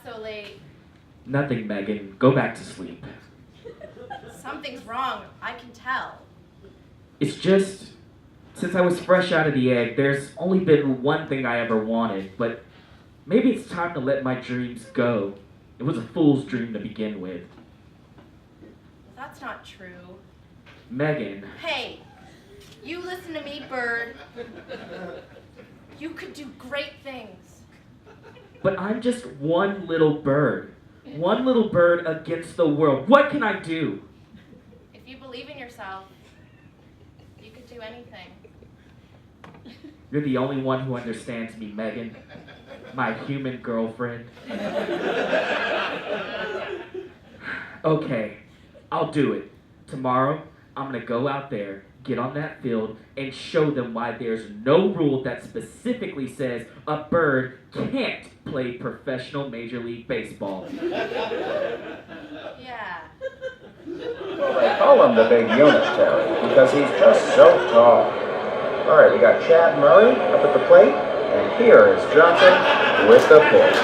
so late? Nothing, Megan. Go back to sleep. Something's wrong, I can tell. It's just, since I was fresh out of the egg, there's only been one thing I ever wanted, but maybe it's time to let my dreams go. It was a fool's dream to begin with. That's not true. Megan. Hey, you listen to me, Bird. You could do great things. But I'm just one little bird. One little bird against the world. What can I do? If you believe in yourself, you could do anything. You're the only one who understands me, Megan. My human girlfriend. Okay, I'll do it. Tomorrow, I'm gonna go out there, get on that field, and show them why there's no rule that specifically says a bird can't play professional Major League Baseball. Yeah. Well, they call him the big unit, Terry, because he's just so tall. All right, we got Chad Murray up at the plate, and here is Johnson with the pitch.